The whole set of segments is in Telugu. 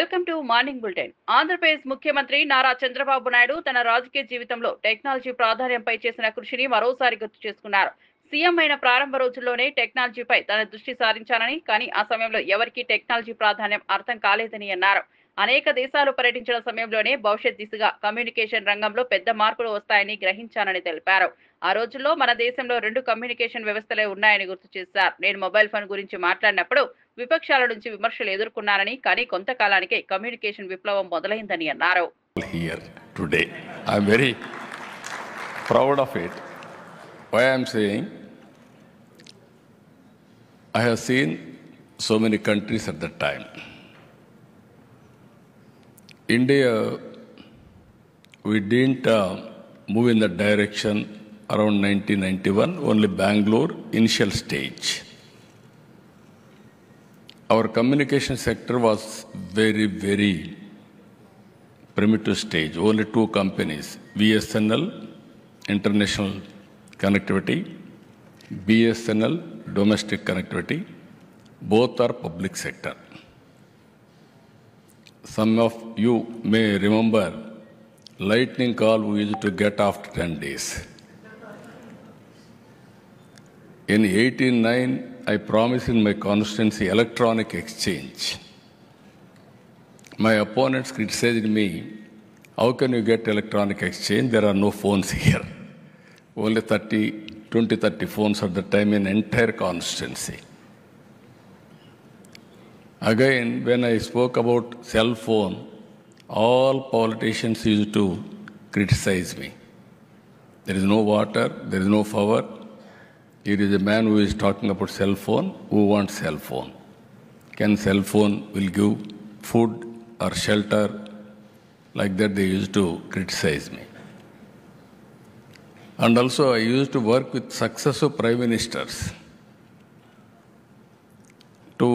Welcome to morning bulletin. Andhra Pradesh ముఖ్యమంత్రి నారా చంద్రబాబు నాయుడు తన రాజకీయ జీవితంలో టెక్నాలజీ ప్రాధాన్యంపై చేసిన కృషిని మరోసారి గుర్తు చేసుకున్నారు. సీఎం అయిన ప్రారంభ రోజుల్లోనే టెక్నాలజీపై తన దృష్టి సారించానని, కానీ ఆ సమయంలో ఎవరికీ టెక్నాలజీ ప్రాధాన్యం అర్థం కాలేదని అన్నారు. అనేక దేశాలు పర్యటించిన సమయంలోనే భవిష్యత్ దిశగా కమ్యూనికేషన్ రంగంలో పెద్ద మార్పులు వస్తాయని గ్రహించానని తెలిపారు. ఆ రోజుల్లో మన దేశంలో 2 కమ్యూనికేషన్ వ్యవస్థలే ఉన్నాయని గుర్తు చేశారు. నేను మొబైల్ ఫోన్ గురించి మాట్లాడినప్పుడు విపక్షాల నుంచి విమర్శలు ఎదుర్కొన్నానని, కానీ కొంతకాలానికే కమ్యూనికేషన్ విప్లవం మొదలైందని అన్నారు. Here today, I am very proud of it. Why I am saying, I have seen so many countries at that time. India, we didn't move in that direction around 1991, only Bangalore, initial stage. Our communication sector was very, very primitive stage. Only 2 companies, BSNL, international connectivity, BSNL, domestic connectivity, both are public sector. Some of you may remember lightning call we used to get after 10 days. In 1889, I promised in my constituency electronic exchange. My opponents criticized me, how can you get electronic exchange? There are no phones here. Only 20-30 phones at the time in entire constituency. Again, when I spoke about cell phone, all politicians used to criticize me. There is no water, there is no power. Here is a man who is talking about cell phone, who wants cell phone. Can cell phone will give food or shelter? Like that they used to criticize me. And also I used to work with successive prime ministers to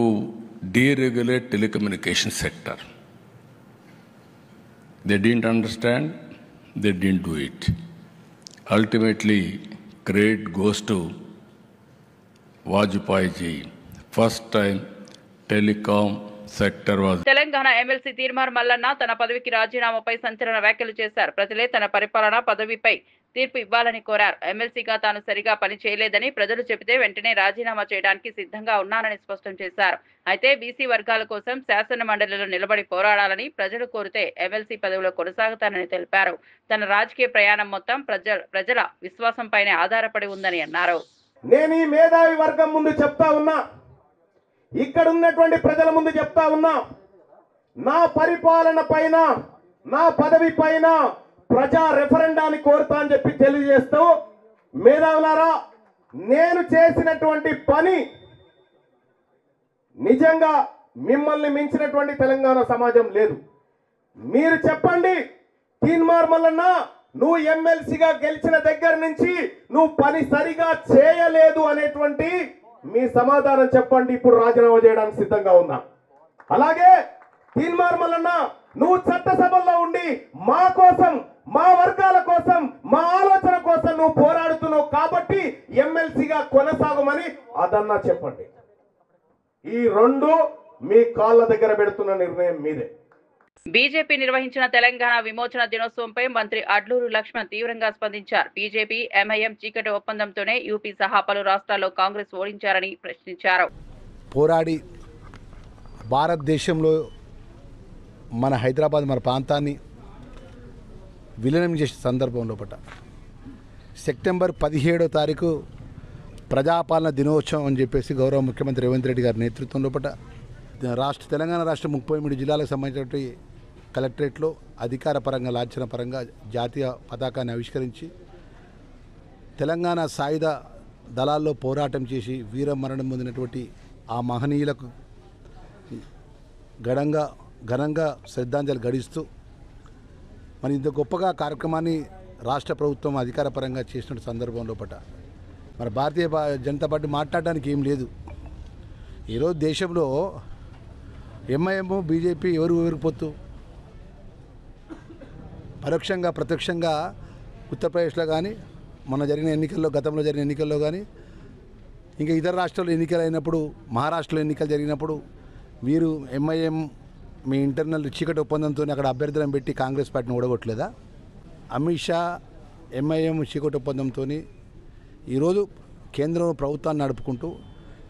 deregulate telecommunication sector. They didn't understand, they didn't do it. Ultimately, credit goes to Vajpayee ji. First time telecom sector was. Telangana MLC Teenmar Mallanna తన పదవికి రాజీనామాపై సంచలన వ్యాఖ్యలు చేశారు. ప్రజలే తన పరిపాలన పదవిపై తీర్పు ఇవ్వాలని కోరారు. ఎమ్మెల్సీగా తాను సరిగా పని చేయలేదని ప్రజలు చెబితే వెంటనే రాజీనామా చేయడానికి సిద్ధంగా ఉన్నానని స్పష్టం చేశారు. అయితే బీసీ వర్గాల కోసం శాసన మండలిలో నిలబడి పోరాడాలని ప్రజలు కోరితే ఎమ్మెల్సీ పదవిలో కొనసాగుతానని తెలిపారు. తన రాజకీయ ప్రయాణం మొత్తం ప్రజల విశ్వాసంపైనే ఆధారపడి ఉందని అన్నారు. నేను ఈ మేధావి వర్గం ముందు చెప్తా ఉన్నా, ఇక్కడ ఉన్నటువంటి ప్రజల ముందు చెప్తా ఉన్నా, నా పరిపాలన పైన, నా పదవి పైన ప్రజా రెఫరెండాన్ని కోరుతా అని చెప్పి తెలియజేస్తూ, మేధావులారా, నేను చేసినటువంటి పని నిజంగా మిమ్మల్ని మించినటువంటి తెలంగాణ సమాజం లేదు. మీరు చెప్పండి, తీన్మార్ మల్లన్న నువ్వు ఎమ్మెల్సీగా గెలిచిన దగ్గర నుంచి నువ్వు పని సరిగా చేయలేదు అనేటువంటి మీ సమాధానం చెప్పండి. ఇప్పుడు రాజీనామా చేయడానికి సిద్ధంగా ఉన్నా. అలాగే తీన్మార్ మల్లన్న నువ్వు చట్టసభల్లో ఉండి మా కోసం, మా వర్గాల కోసం, మా ఆలోచన కోసం నువ్వు పోరాడుతున్నావు కాబట్టి ఎమ్మెల్సీగా కొనసాగమని అదన్నా చెప్పండి. ఈ 2 మీ కాళ్ళ దగ్గర పెడుతున్న నిర్ణయం మీదే. బీజేపీ నిర్వహించిన తెలంగాణ విమోచన దినోత్సవంపై మంత్రి అడ్లూరు లక్ష్మణ్ తీవ్రంగా స్పందించారు. బీజేపీ ఎంఐఎం చీకటి ఒప్పందంతోనే యూపీ సహా పలు రాష్ట్రాల్లో కాంగ్రెస్ ఓడించారని ప్రశ్నించారు. పోరాడి భారతదేశంలో మన హైదరాబాద్, మన ప్రాంతాన్ని విలీనం చేసే సందర్భంలో సెప్టెంబర్ 17వ తారీఖు ప్రజాపాలన దినోత్సవం అని చెప్పేసి గౌరవ ముఖ్యమంత్రి రేవంత్ రెడ్డి గారి నేతృత్వంలో తెలంగాణ రాష్ట్ర 33 జిల్లాలకు సంబంధించినటువంటి కలెక్టరేట్లో అధికార పరంగా, లాంఛన పరంగా జాతీయ పతాకాన్ని ఆవిష్కరించి తెలంగాణ సాయుధ దళాల్లో పోరాటం చేసి వీరమరణం పొందినటువంటి ఆ మహనీయులకు ఘనంగా శ్రద్ధాంజలి గడిస్తూ మరి ఇంత గొప్పగా కార్యక్రమాన్ని రాష్ట్ర ప్రభుత్వం అధికార పరంగా చేసిన సందర్భంలో మరి భారతీయ జనతా పార్టీ మాట్లాడడానికి ఏం లేదు. ఈరోజు దేశంలో ఎంఐఎం, బీజేపీ ఎవరు పొత్తు? పరోక్షంగా ప్రత్యక్షంగా ఉత్తరప్రదేశ్లో కానీ, గతంలో జరిగిన ఎన్నికల్లో కానీ, ఇంకా ఇతర రాష్ట్రాల్లో ఎన్నికలు అయినప్పుడు, మహారాష్ట్రలో ఎన్నికలు జరిగినప్పుడు వీరు ఎంఐఎం మీ ఇంటర్నల్ చీకటి ఒప్పందంతో అక్కడ అభ్యర్థులను పెట్టి కాంగ్రెస్ పార్టీని ఓడగొట్టలేదా? అమిత్ షా ఎంఐఎం చీకటి ఒప్పందంతో ఈరోజు కేంద్రం ప్రభుత్వాన్ని నడుపుకుంటూ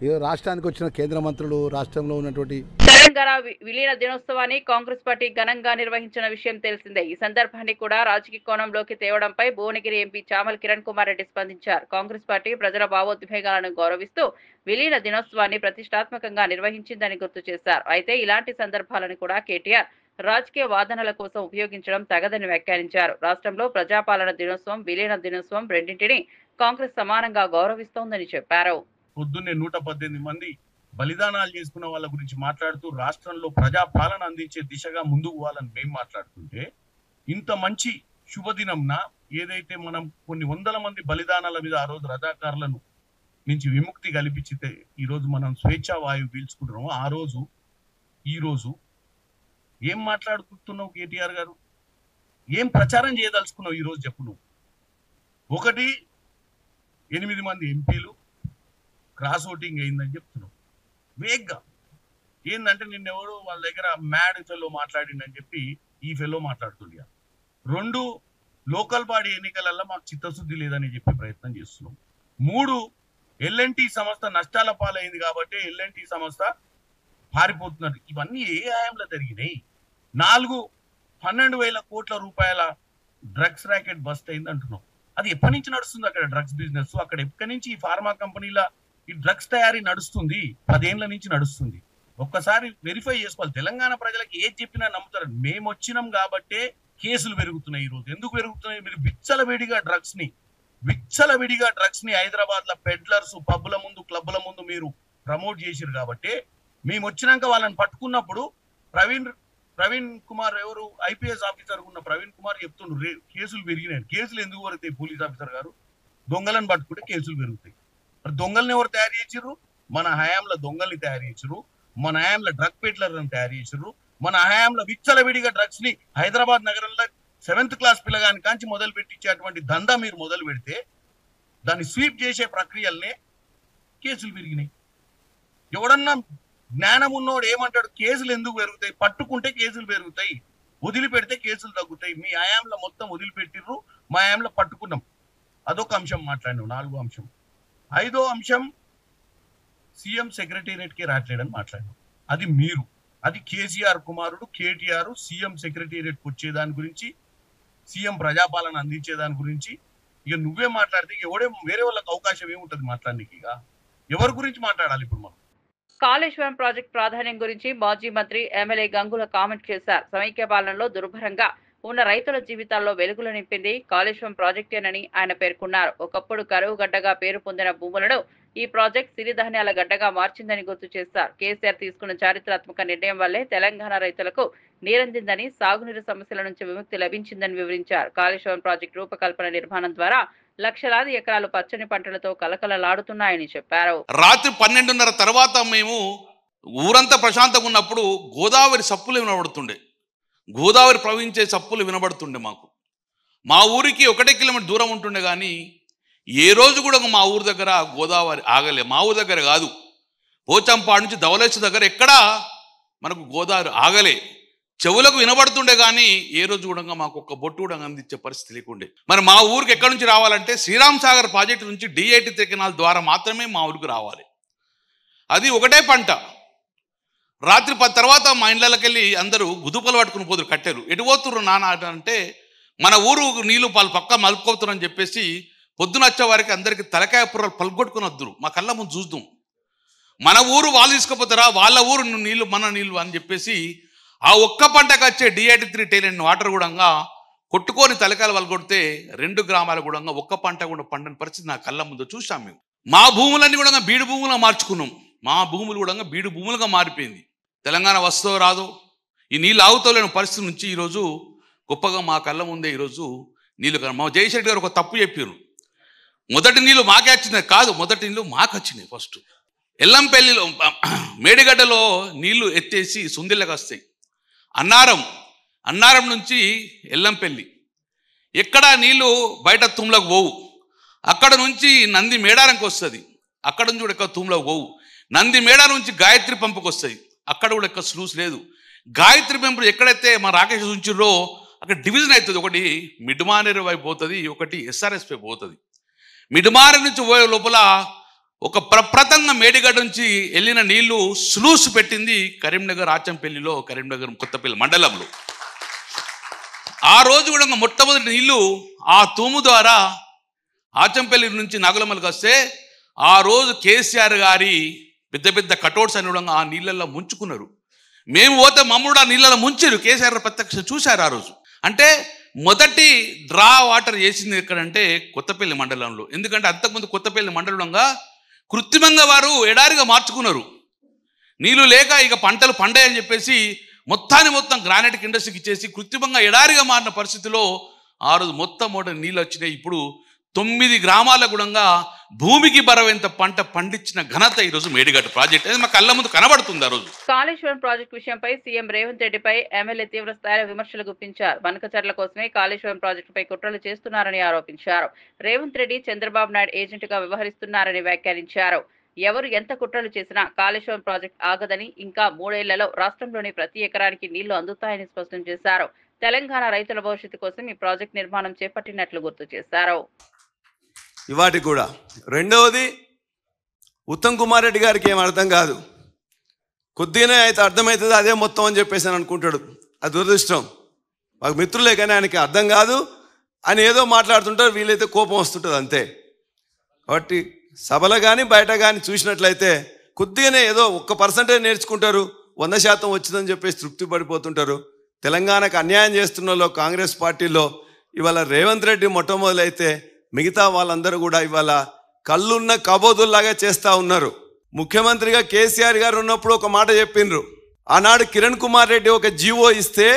ఈరోజు రాష్ట్రానికి వచ్చిన కేంద్ర మంత్రులు రాష్ట్రంలో ఉన్నటువంటి తెలంగాణ విలీన దినోత్సవాన్ని కాంగ్రెస్ పార్టీ ఘనంగా నిర్వహించిన విషయం తెలిసిందే. ఈ సందర్భాన్ని కూడా రాజకీయ కోణంలోకి తేవడంపై భువనగిరి ఎంపీ చామల కిరణ్ కుమార్ రెడ్డి స్పందించారు. కాంగ్రెస్ పార్టీ ప్రజల భావోద్వేగాలను గౌరవిస్తూ విలీన దినోత్సవాన్ని ప్రతిష్టాత్మకంగా నిర్వహించిందని గుర్తు చేశారు. అయితే ఇలాంటి సందర్భాలను కూడా కేటీఆర్ రాజకీయ వాదనల కోసం ఉపయోగించడం తగదని వ్యాఖ్యానించారు. రాష్ట్రంలో ప్రజాపాలన దినోత్సవం, విలీన దినోత్సవం రెండింటినీ కాంగ్రెస్ సమానంగా గౌరవిస్తోందని చెప్పారు. పొద్దున్నే 118 మంది బలిదానాలు చేసుకున్న వాళ్ళ గురించి మాట్లాడుతూ రాష్ట్రంలో ప్రజాపాలన అందించే దిశగా ముందుకు పోవాలని మేము మాట్లాడుతుంటే, ఇంత మంచి శుభదినంన ఏదైతే మనం కొన్ని వందల మంది బలిదానాల మీద ఆ రోజు రజాకారులను నుంచి విముక్తి కల్పించితే ఈరోజు మనం స్వేచ్ఛా వాయువు పీల్చుకుంటున్నాము, ఆ రోజు ఈ రోజు ఏం మాట్లాడుకుంటున్నావు కేటీఆర్ గారు? ఏం ప్రచారం చేయదలుచుకున్నావు ఈరోజు చెప్పు నువ్వు? ఒకటి 8 మంది ఎంపీలు క్రాస్ ఓటింగ్ అయిందని చెప్తున్నావు వేగ్గా. ఏంటంటే నిన్నెవడో వాళ్ళ దగ్గర మ్యాడ్ ఫెలో మాట్లాడిందని చెప్పి ఈ ఫెలో మాట్లాడుతుండే. 2 లోకల్ బాడీ ఎన్నికలలో మాకు చిత్తశుద్ధి లేదని చెప్పే ప్రయత్నం చేస్తున్నాం. 3 ఎల్ఎన్టీ సంస్థ నష్టాల పాలైంది కాబట్టి ఎల్ఎన్టీ సంస్థ పారిపోతున్నారు. ఇవన్నీ ఏ ఆయంలో జరిగినాయి? 4 12,000 కోట్ల రూపాయల డ్రగ్స్ ర్యాకెట్ బస్ట్ అయింది అంటున్నాం. అది ఎప్పటి నుంచి నడుస్తుంది అక్కడ డ్రగ్స్ బిజినెస్? అక్కడ ఎప్పటి నుంచి ఈ ఫార్మా కంపెనీల ఈ డ్రగ్స్ తయారీ నడుస్తుంది? 10 ఏళ్ల నుంచి నడుస్తుంది. ఒక్కసారి వెరిఫై చేసుకోవాలి. తెలంగాణ ప్రజలకు ఏది చెప్పినా నమ్ముతారు. మేము వచ్చినాం కాబట్టే కేసులు పెరుగుతున్నాయి. ఈరోజు ఎందుకు పెరుగుతున్నాయి? మీరు విచ్చలవిడిగా డ్రగ్స్ ని హైదరాబాద్ లో పెడ్లర్స్ పబ్ల ముందు క్లబ్ల ముందు మీరు ప్రమోట్ చేసిరు కాబట్టి మేము వచ్చినాక వాళ్ళని పట్టుకున్నప్పుడు ప్రవీణ్ కుమార్ ఎవరు ఐపీఎస్ ఆఫీసర్ ఉన్న ప్రవీణ్ కుమార్ చెప్తుండ్రు కేసులు పెరిగినాయి. కేసులు ఎందుకు పెరుగుతాయి? పోలీస్ ఆఫీసర్ గారు దొంగలను పట్టుకుంటే కేసులు పెరుగుతాయి. మరి దొంగల్ని ఎవరు తయారు చేసిర్రు? మన హయాంలో దొంగల్ని తయారు చేసిర్రు, మన హయాంలో డ్రగ్ పెడ్లర్లను తయారు చేసిర్రు, మన హయాంలో విచ్చలవిడిగా డ్రగ్స్ ని హైదరాబాద్ నగరంలో 7th క్లాస్ పిల్లగాని కాంచి మొదలు పెట్టించేటువంటి దందా మీరు మొదలు పెడితే దాన్ని స్వీప్ చేసే ప్రక్రియలనే కేసులు పెరిగినాయి. ఎవడన్నా జ్ఞానం ఉన్నోడు ఏమంటాడు? కేసులు ఎందుకు పెరుగుతాయి? పట్టుకుంటే కేసులు పెరుగుతాయి, వదిలిపెడితే కేసులు తగ్గుతాయి. మీ హయాంలో మొత్తం వదిలిపెట్టిర్రు, మా హయాంలో పట్టుకున్నాం. అదొక అంశం మాట్లాడినాం. 4వ అంశం. 5వ అంశం సీఎం సెక్రటేరియట్కి రావట్లేడని మాట్లాడినాం. అది మీరు, అది కేసీఆర్ కుమారుడు కేటీఆర్ సీఎం సెక్రటేరియట్కి వచ్చేదాని గురించి, సీఎం ప్రజాపాలన అందించేదాని గురించి ఇక నువ్వే మాట్లాడితే ఎవడే వేరే వాళ్ళకి అవకాశం ఏముంటది మాట్లాడడానికి? ఇక ఎవరి గురించి మాట్లాడాలి ఇప్పుడు మనం? కాళేశ్వరం ప్రాజెక్టు ప్రాధాన్యం గురించి మాజీ మంత్రి ఎమ్మెల్యే గంగుల కామెంట్ చేశారు. సమైక్య పాలనలో దుర్భరంగా ఉన్న రైతుల జీవితాల్లో వెలుగులు నింపింది కాళేశ్వరం ప్రాజెక్టేనని ఆయన పేర్కొన్నారు. ఒకప్పుడు కరువు గడ్డగా పేరు పొందిన భూములను ఈ ప్రాజెక్ట్ సిరిధాన్యాల గడ్డగా మార్చిందని గుర్తు చేశారు. కేసీఆర్ తీసుకున్న చారిత్రాత్మక నిర్ణయం వల్లే తెలంగాణ రైతులకు నీరందిందని, సాగునీరు సమస్యల నుంచి విముక్తి లభించిందని వివరించారు. కాళేశ్వరం ప్రాజెక్టు రూపకల్పన నిర్మాణం ద్వారా లక్షలాది ఎకరాలు పచ్చని పంటలతో కలకలలాడుతున్నాయని చెప్పారు. రాత్రి 12:30 తర్వాత మేము ఊరంతా ప్రశాంతంగా ఉన్నప్పుడు గోదావరి సప్పులు వినబడుతుండే, గోదావరి ప్రవహించే సప్పులు వినబడుతుండే. మా ఊరికి 1 కిలోమీటర్ దూరం ఉంటుండే, కానీ ఏ రోజు కూడా మా ఊరు దగ్గర గోదావరి ఆగలే. మా ఊరు దగ్గర కాదు, పోచంపాడు నుంచి ధవళేశ్వర దగ్గర ఎక్కడా మనకు గోదావరి ఆగలే. చెవులకు వినబడుతుండే, కానీ ఏ రోజు కూడా మాకు ఒక్క బొట్టు కూడా అందించే పరిస్థితి లేకుండే. మరి మా ఊరికి ఎక్కడి నుంచి రావాలంటే శ్రీరామ్ సాగర్ ప్రాజెక్టు నుంచి D83 కెనాల్ ద్వారా మాత్రమే మా ఊరికి రావాలి. అది ఒకటే పంట. రాత్రి 10 తర్వాత మా ఇళ్ళకి వెళ్ళి అందరూ గుదుపలు పట్టుకుని పోతురు, కట్టెలు. ఎటు పోతుర్రు నాన్న అంటే మన ఊరు నీళ్లు పక్క మలుపుకోతురని చెప్పేసి పొద్దున వచ్చే వారికి అందరికి తలకాయ పుర్రలు పలుకొట్టుకుని వద్దురు. మా కళ్ళ ముందు చూద్దాం, మన ఊరు వాళ్ళు తీసుకుపోతారా, వాళ్ళ ఊరు నీళ్లు మన నీళ్లు అని చెప్పేసి ఆ ఒక్క పంటకు వచ్చే D83 టైలెంట్ వాటర్ కూడా కొట్టుకొని తలకాయలు వాళ్ళు కొడితే 2 గ్రామాల కూడా ఒక్క పంట కూడా పండని పరిస్థితి నా కళ్ళ ముందు చూసాం. మేము మా భూములన్నీ కూడా బీడు భూములుగా మార్చుకున్నాం. మా భూములు కూడా బీడు భూములుగా మారిపోయింది. తెలంగాణ వస్తుందో రాదో ఈ నీళ్ళు ఆగుతలేని పరిస్థితి నుంచి ఈరోజు గొప్పగా మా కళ్ళ ముందే ఈరోజు నీళ్ళు. మా జయశెట్టి గారు ఒక తప్పు చెప్పారు. మొదటి నీళ్ళు మాకే వచ్చినాయి కాదు, మొదటి నీళ్ళు మాకు వచ్చినాయి. ఫస్ట్ ఎల్లంపల్లిలో మేడిగడ్డలో నీళ్లు ఎత్తేసి సుందిళ్ళకి వస్తాయి. అన్నారం నుంచి ఎల్లంపల్లి ఎక్కడ నీళ్లు బయట తుమ్లకు పోవు. అక్కడ నుంచి నంది మేడారంకి వస్తుంది, అక్కడ నుంచి కూడా ఎక్కడ తుమ్లకు పోవు. నంది మేడారం నుంచి గాయత్రి పంపుకు వస్తాయి, అక్కడ కూడా ఎక్కడ స్లూస్ లేదు. గాయత్రి పెంపుడు ఎక్కడైతే మా రాకేష్ ఉంచిర్రో అక్కడ డివిజన్ అవుతుంది. ఒకటి మిడ్మానేరు వైపు పోతుంది, ఒకటి ఎస్ఆర్ఎస్ వైపు పోతుంది. మిడ్మానేరు నుంచి పోయే లోపల ఒక ప్రప్రతంగా మేడిగడ్డ నుంచి వెళ్ళిన నీళ్లు స్లూస్ పెట్టింది కరీంనగర్ ఆచంపల్లిలో, కరీంనగర్ కొత్తపల్లి మండలంలో. ఆ రోజు కూడా మొట్టమొదటి నీళ్లు ఆ తూము ద్వారా ఆచంపల్లి నుంచి నాగులమల్లికి వస్తే ఆ రోజు కేసీఆర్ గారి పెద్ద పెద్ద కటౌట్స్ అని ఆ నీళ్ళల్లో ముంచుకున్నారు. మేము పోతే మమ్మల్ని ఆ నీళ్ళలో ముంచారు. కేసీఆర్ ప్రత్యక్ష చూశారు ఆ రోజు. అంటే మొదటి డ్రా వాటర్ చేసింది ఎక్కడంటే కొత్తపల్లి మండలంలో. ఎందుకంటే అంతకుముందు కొత్తపల్లి మండలంగా కృత్రిమంగా వారు ఎడారిగా మార్చుకున్నారు. నీళ్లు లేక ఇక పంటలు పండాయని చెప్పేసి మొత్తం గ్రానైట్ ఇండస్ట్రీకి ఇచ్చేసి కృత్రిమంగా ఎడారిగా మారిన పరిస్థితిలో ఆ రోజు మొత్తం నీళ్ళు వచ్చినాయి. ఇప్పుడు 9 గ్రామాల గుణంగా భూమికి బరవెంత పంట పండించిన ఘనత ఈరోజు మేడిగడ్డ ప్రాజెక్ట్ అది మా కళ్ళ ముందు కనబడుతుంది. ఆ రోజు కాళేశ్వరం ప్రాజెక్టు విషయంపై సీఎం రేవంత్ రెడ్డిపై ఎమ్మెల్యే తీవ్ర స్థాయిలో విమర్శలు గుప్పించారు. వనకచర్ల కోసమే కాళేశ్వరం ప్రాజెక్టుపై కుట్రలు చేస్తున్నారని ఆరోపించారు. రేవంత్ రెడ్డి చంద్రబాబు నాయుడు ఏజెంట్గా వ్యవహరిస్తున్నారని వ్యాఖ్యానించారు. ఎవరు ఎంత కుట్రలు చేసినా కాళేశ్వరం ప్రాజెక్టు ఆగదని, ఇంకా 3 ఏళ్లలో రాష్ట్రంలోని ప్రతి ఎకరానికి నీళ్లు అందుతాయని స్పష్టం చేశారు. తెలంగాణ రైతుల భవిష్యత్తు కోసం ఈ ప్రాజెక్టు నిర్మాణం చేపట్టినట్లు గుర్తు చేశారు. ఇవాటి కూడా రెండవది, ఉత్తమ్ కుమార్ రెడ్డి గారికి ఏం అర్థం కాదు. కొద్దిగానే అయితే అర్థమవుతుంది అదే మొత్తం అని చెప్పేసి అని అనుకుంటాడు. అది దురదృష్టం. మాకు మిత్రులే కానీ ఆయనకి అర్థం కాదు అని ఏదో మాట్లాడుతుంటారు. వీళ్ళైతే కోపం వస్తుంటుంది అంతే. కాబట్టి సభలో కానీ బయట కానీ చూసినట్లయితే కొద్దిగానే ఏదో 1% నేర్చుకుంటారు, 100% వచ్చిందని చెప్పేసి తృప్తి పడిపోతుంటారు. తెలంగాణకు అన్యాయం చేస్తున్న కాంగ్రెస్ పార్టీలో ఇవాళ రేవంత్ రెడ్డి మొట్టమొదలైతే మిగతా వాళ్ళందరూ కూడా ఇవాళ కళ్ళున్న కబోదుల్లాగా చేస్తూ ఉన్నారు. ముఖ్యమంత్రిగా కేసీఆర్ గారు ఉన్నప్పుడు ఒక మాట చెప్పిండ్రు. ఆనాడు కిరణ్ కుమార్ రెడ్డి ఒక జీవో ఇస్తే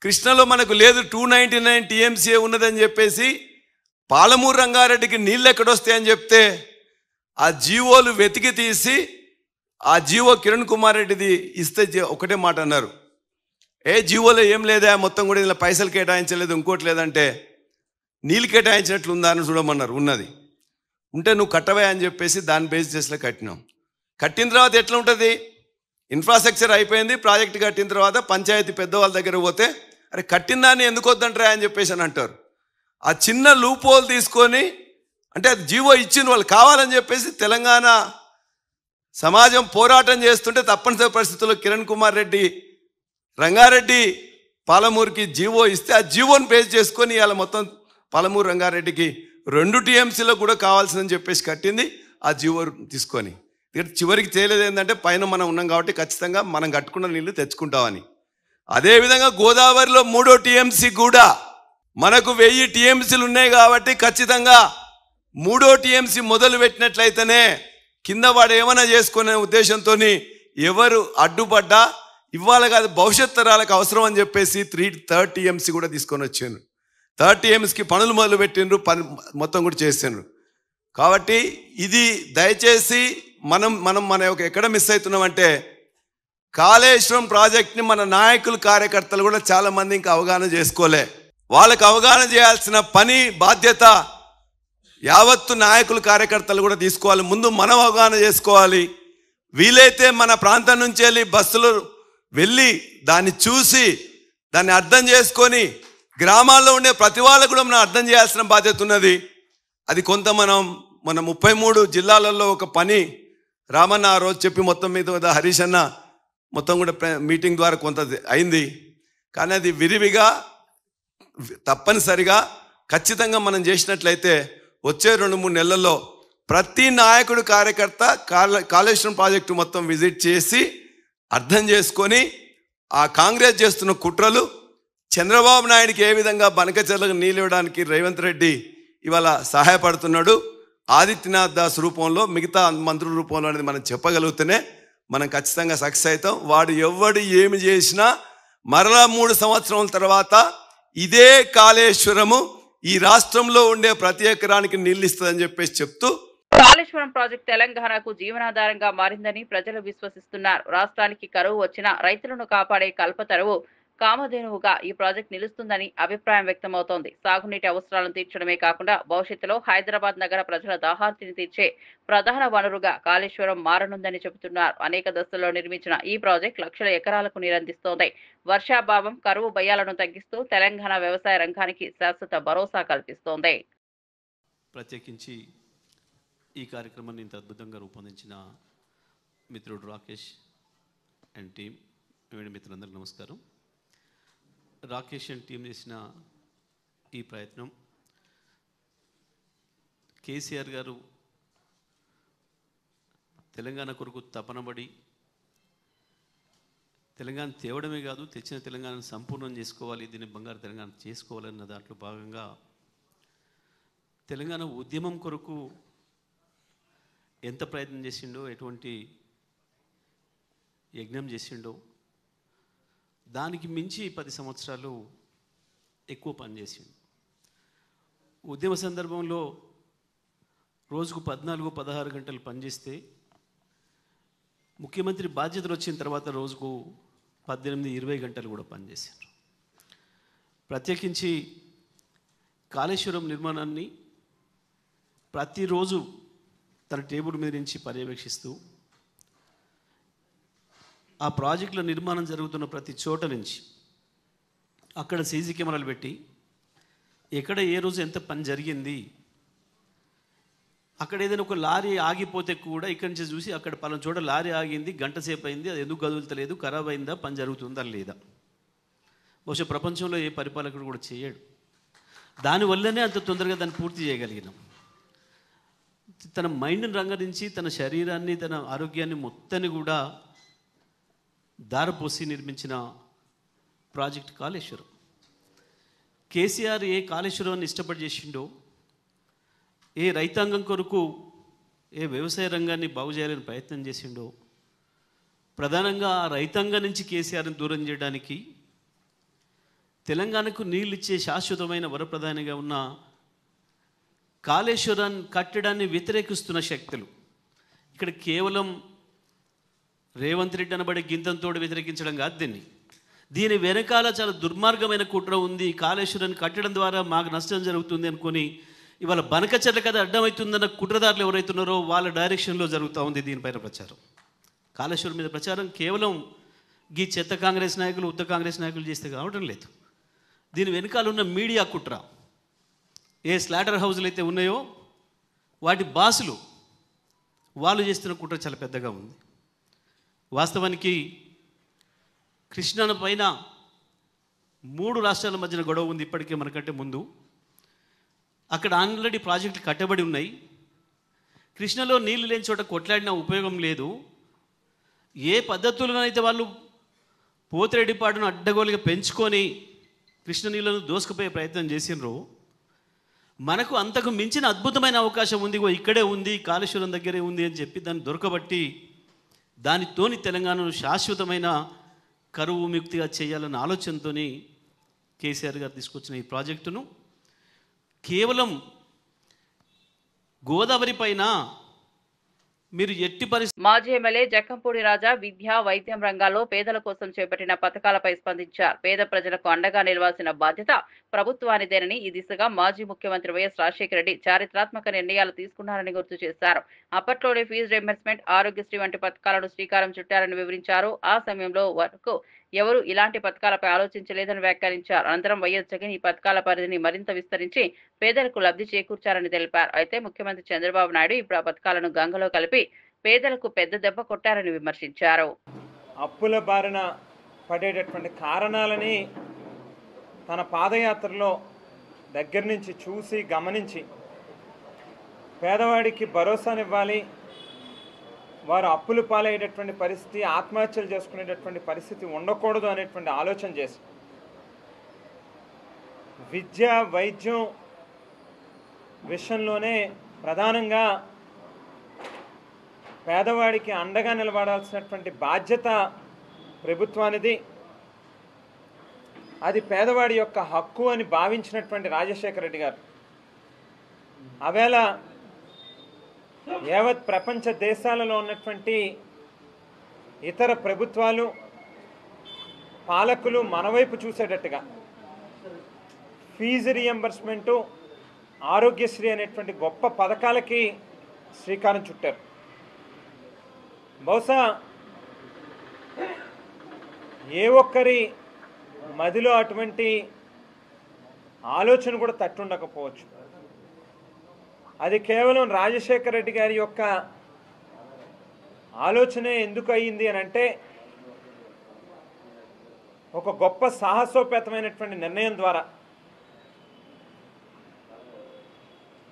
కృష్ణలో మనకు లేదు 299 TMCA ఉన్నదని చెప్పేసి పాలమూరు రంగారెడ్డికి నీళ్ళు ఎక్కడొస్తాయని చెప్తే ఆ జీవోలు వెతికి తీసి ఆ జీవో కిరణ్ కుమార్ రెడ్డిది ఇస్తే ఒకటే మాట అన్నారు, ఏ జీవోలో ఏం లేదా, మొత్తం కూడా ఇలా పైసలు కేటాయించలేదు, ఇంకోటి లేదంటే నీళ్ళు కేటాయించినట్లు ఉందా అని చూడమన్నారు. ఉన్నది ఉంటే నువ్వు కట్టవే అని చెప్పేసి దాన్ని బేస్ చేసిలో కట్టినాం. కట్టిన తర్వాత ఎట్లా ఉంటుంది, ఇన్ఫ్రాస్ట్రక్చర్ అయిపోయింది. ప్రాజెక్ట్ కట్టిన తర్వాత పంచాయతీ పెద్దవాళ్ళ దగ్గర పోతే అరే కట్టిన దాన్ని ఎందుకు వద్దంటారా అని చెప్పేసి అని అంటారు. ఆ చిన్న లూప్ హోల్ తీసుకొని అంటే అది జీవో ఇచ్చిన వాళ్ళు కావాలని చెప్పేసి తెలంగాణ సమాజం పోరాటం చేస్తుంటే తప్పనిసరి పరిస్థితుల్లో కిరణ్ కుమార్ రెడ్డి రంగారెడ్డి పాలమూరుకి జీవో ఇస్తే ఆ జీవోని బేస్ చేసుకొని ఇవాళ మొత్తం పాలమూరు రంగారెడ్డికి 2 TMCలో కూడా కావాల్సిందని చెప్పేసి కట్టింది. ఆ జీవో తీసుకొని చివరికి చేయలేదు ఏంటంటే పైన మనం ఉన్నాం కాబట్టి ఖచ్చితంగా మనం కట్టుకున్న నీళ్లు తెచ్చుకుంటామని. అదేవిధంగా గోదావరిలో 3వ TMC కూడా మనకు 1000 TMCలు ఉన్నాయి కాబట్టి ఖచ్చితంగా 3వ TMC మొదలు పెట్టినట్లయితేనే కింద వాడు ఏమైనా చేసుకునే ఉద్దేశంతో ఎవరు అడ్డుపడ్డా ఇవ్వాలి కాదు భవిష్యత్ తరాలకు అవసరం అని చెప్పేసి 3rd TMC కూడా తీసుకొని వచ్చాను. 3rd TMCకి పనులు మొదలు పెట్టిండ్రు, పని మొత్తం కూడా చేసిండ్రు. కాబట్టి ఇది దయచేసి మన ఎక్కడ మిస్ అవుతున్నామంటే కాళేశ్వరం ప్రాజెక్ట్ని మన నాయకులు కార్యకర్తలు కూడా చాలామంది ఇంకా అవగాహన చేసుకోలే. వాళ్ళకి అవగాహన చేయాల్సిన పని బాధ్యత యావత్తు నాయకులు కార్యకర్తలు కూడా తీసుకోవాలి. ముందు మనం అవగాహన చేసుకోవాలి. వీలైతే మన ప్రాంతం నుంచి వెళ్ళి బస్సులు వెళ్ళి దాన్ని చూసి దాన్ని అర్థం చేసుకొని గ్రామాల్లో ఉండే ప్రతి వాళ్ళు కూడా మనం అర్థం చేయాల్సిన బాధ్యత ఉన్నది. అది కొంత మన 33 జిల్లాలలో ఒక పని రామన్న ఆ రోజు చెప్పి మొత్తం మీద హరీష్ అన్న మొత్తం కూడా మీటింగ్ ద్వారా కొంత అయింది. కానీ అది విరివిగా తప్పనిసరిగా ఖచ్చితంగా మనం చేసినట్లయితే వచ్చే 2-3 నెలల్లో ప్రతి నాయకుడు కార్యకర్త కాళేశ్వరం ప్రాజెక్టు మొత్తం విజిట్ చేసి అర్థం చేసుకొని ఆ కాంగ్రెస్ చేస్తున్న కుట్రలు చంద్రబాబు నాయుడికి ఏ విధంగా బనకచెర్లకు నీళ్ళు ఇవ్వడానికి రేవంత్ రెడ్డి ఇవాళ సహాయపడుతున్నాడు, ఆదిత్యనాథ్ దాస్ రూపంలో మిగతా మంత్రుల రూపంలో అనేది మనం చెప్పగలిగితేనే మనం ఖచ్చితంగా సక్సెస్ అవుతాం. వాడు ఎవడు ఏమి చేసినా మరలా 3 సంవత్సరాల తర్వాత ఇదే కాళేశ్వరము ఈ రాష్ట్రంలో ఉండే ప్రతి ఎకరానికి నీళ్ళు ఇస్తుందని చెప్పేసి చెప్తూ కాళేశ్వరం ప్రాజెక్టు తెలంగాణకు జీవనాధారంగా మారిందని ప్రజలు విశ్వసిస్తున్నారు. రాష్ట్రానికి కరువు వచ్చినా రైతులను కాపాడే కల్పతరువు కామధేనువుగా ఈ ప్రాజెక్ట్ నిలుస్తుందని అభిప్రాయం వ్యక్తమవుతోంది. సాగునీటి అవసరాలను తీర్చడమే కాకుండా భవిష్యత్తులో హైదరాబాద్ నగర ప్రజల దాహార్తిని తీర్చే ప్రధాన వనరుగా కాళేశ్వరం మారనుందని చెబుతున్నారు. అనేక దశల్లో నిర్మించిన ఈ ప్రాజెక్ట్ లక్షల ఎకరాలకు నీరందిస్తోంది. వర్షాభావం, కరువు భయాలను తగ్గిస్తూ తెలంగాణ వ్యవసాయ రంగానికి శాశ్వత భరోసా కల్పిస్తోంది. ప్రత్యేకించి ఈ కార్యక్రమాన్ని ఇంత అద్భుతంగా రూపొందించిన మిత్రుడు రాకేష్ అండ్ టీం, మిత్రులందరికీ నమస్కారం. రాకేష్ అండ్ టీం చేసిన ఈ ప్రయత్నం కేసీఆర్ గారు తెలంగాణ కొరకు తపనబడి తెలంగాణ తేవడమే కాదు, తెచ్చిన తెలంగాణను సంపూర్ణం చేసుకోవాలి, దీన్ని బంగారు తెలంగాణ చేసుకోవాలన్న దాంట్లో భాగంగా తెలంగాణ ఉద్యమం కొరకు ఎంత ప్రయత్నం చేసిండో, ఎటువంటి యజ్ఞం చేసిండో, దానికి మించి 10 సంవత్సరాలు ఎక్కువ పనిచేసిండు. ఉద్యమ సందర్భంలో రోజుకు 14-16 గంటలు పనిచేస్తే ముఖ్యమంత్రి బాధ్యతలు వచ్చిన తర్వాత రోజుకు 18-20 గంటలు కూడా పనిచేశారు. ప్రత్యేకించి కాళేశ్వరం నిర్మాణాన్ని ప్రతిరోజు తన టేబుల్ మీద నుంచి పర్యవేక్షిస్తూ ఆ ప్రాజెక్టుల నిర్మాణం జరుగుతున్న ప్రతి చోట నుంచి అక్కడ సీసీ కెమెరాలు పెట్టి ఎక్కడ ఏ రోజు ఎంత పని జరిగింది, అక్కడ ఏదైనా ఒక లారీ ఆగిపోతే కూడా ఇక్కడి నుంచి చూసి అక్కడ పలానా చోట లారీ ఆగింది, గంట సేపు అయింది, అది ఎందుకు కదులుతలేదు, ఖరాబ్ అయిందా, పని జరుగుతుందా లేదా. బహుశా ప్రపంచంలో ఏ పరిపాలకుడు కూడా చేయడు. దానివల్లనే అంత తొందరగా దాన్ని పూర్తి చేయగలిగినాం. తన మైండ్ని రంగరించి, తన శరీరాన్ని, తన ఆరోగ్యాన్ని మొత్తాన్ని కూడా దారపోసి నిర్మించిన ప్రాజెక్ట్ కాళేశ్వరం. కేసీఆర్ ఏ కాళేశ్వరాన్ని ఇష్టపడి చేసిండో, ఏ రైతాంగం కొరకు, ఏ వ్యవసాయ రంగాన్ని బాగు చేయాలని ప్రయత్నం చేసిండో, ప్రధానంగా ఆ రైతాంగం నుంచి కేసీఆర్ని దూరం చేయడానికి తెలంగాణకు నీళ్ళు ఇచ్చే శాశ్వతమైన వరప్రధానిగా ఉన్న కాళేశ్వరాన్ని కట్టడాన్ని వ్యతిరేకిస్తున్న శక్తులు ఇక్కడ కేవలం రేవంత్ రెడ్డి అనబడే గింతంతో వ్యతిరేకించడం కాదు. దీని వెనకాల చాలా దుర్మార్గమైన కుట్ర ఉంది. కాళేశ్వరాన్ని కట్టడం ద్వారా మాకు నష్టం జరుగుతుంది అనుకొని ఇవాళ బనకచెర్ల కథ అడ్డమవుతుందన్న కుట్రదారులు ఎవరైతున్నారో వాళ్ళ డైరెక్షన్లో జరుగుతూ ఉంది దీనిపైన ప్రచారం. కాళేశ్వరం మీద ప్రచారం కేవలం ఈ చెత్త కాంగ్రెస్ నాయకులు, ఉత్త కాంగ్రెస్ నాయకులు చేస్తే కావడం లేదు. దీని వెనకాల ఉన్న మీడియా కుట్ర, ఏ స్లాటర్ హౌస్లు అయితే ఉన్నాయో వాటి బాసులు వాళ్ళు చేస్తున్న కుట్ర చాలా పెద్దగా ఉంది. వాస్తవానికి కృష్ణా పైన 3 రాష్ట్రాల మధ్యన గొడవ ఉంది ఇప్పటికే మనకంటే ముందు. అక్కడ ఆల్రెడీ ప్రాజెక్టులు కట్టబడి ఉన్నాయి. కృష్ణలో నీళ్లు లేని చోట కొట్లాడినా ఉపయోగం లేదు. ఏ పద్ధతులనైతే వాళ్ళు పోతిరెడ్డిపాడును అడ్డగోలుగా పెంచుకొని కృష్ణ నీళ్లను దోసుకుపోయే ప్రయత్నం చేసినరో, మనకు అంతకు మించిన అద్భుతమైన అవకాశం ఉంది, ఇక్కడే ఉంది, కాళేశ్వరం దగ్గరే ఉంది అని చెప్పి దాన్ని దొరకబట్టి దానితోని తెలంగాణను శాశ్వతమైన కరువు ముక్తిగా చేయాలన్న ఆలోచనతో కేసీఆర్ గారు తీసుకొచ్చిన ఈ ప్రాజెక్టును కేవలం గోదావరి పైన మీరు ఎట్టి పరిస్థితి. మాజీ ఎమ్మెల్యే జక్కంపూడి రాజా విద్య, వైద్యం రంగాల్లో పేదల కోసం చేపట్టిన పథకాలపై స్పందించారు. పేద ప్రజలకు అండగా నిలవాల్సిన బాధ్యత ప్రభుత్వానిదేనని, ఈ దిశగా మాజీ ముఖ్యమంత్రి వైఎస్ రాజశేఖర రెడ్డి చారిత్రాత్మక నిర్ణయాలు తీసుకున్నారని గుర్తు చేశారు. అప్పట్లోనే ఫీజు రీయింబర్స్మెంట్, ఆరోగ్యశ్రీ వంటి పథకాలను శ్రీకారం చుట్టారని వివరించారు. ఆ సమయంలో వరకు ఎవరు ఇలాంటి పథకాలపై ఆలోచించలేదని వ్యాఖ్యానించారు. అనంతరం వైఎస్ జగన్ ఈ పథకాల పరిధిని మరింత విస్తరించి పేదలకు లబ్ధి చేకూర్చారని తెలిపారు. అయితే ముఖ్యమంత్రి చంద్రబాబు నాయుడు ఇప్పుడు ఆ పథకాలను గంగలో కలిపి పేదలకు పెద్ద దెబ్బ కొట్టారని విమర్శించారు. అప్పుల బారిన పడేటటువంటి కారణాలని తన పాదయాత్రలో దగ్గర నుంచి చూసి గమనించి పేదవాడికి భరోసానివ్వాలి, వారు అప్పులు పాలయ్యేటటువంటి పరిస్థితి, ఆత్మహత్యలు చేసుకునేటటువంటి పరిస్థితి ఉండకూడదు అనేటువంటి ఆలోచన చేసి విద్య, వైద్యం విషయంలోనే ప్రధానంగా పేదవాడికి అండగా నిలబడాల్సినటువంటి బాధ్యత ప్రభుత్వానిది. అది పేదవాడి యొక్క హక్కు అని భావించినటువంటి రాజశేఖర రెడ్డి గారు ఆవేళ యావత్ ప్రపంచ దేశాలలో ఉన్నటువంటి ఇతర ప్రభుత్వాలు పాలకులు మన వైపు చూసేటట్టుగా ఫీజు రియంబర్స్మెంటు, ఆరోగ్యశ్రీ అనేటువంటి గొప్ప పథకాలకి శ్రీకారం చుట్టారు. బహుశా ఏ ఒక్కరి మదిలో అటువంటి ఆలోచన కూడా తట్టుండకపోవచ్చు. అది కేవలం రాజశేఖర రెడ్డి గారి యొక్క ఆలోచనే ఎందుకు అయ్యింది అని అంటే, ఒక గొప్ప సాహసోపేతమైనటువంటి నిర్ణయం ద్వారా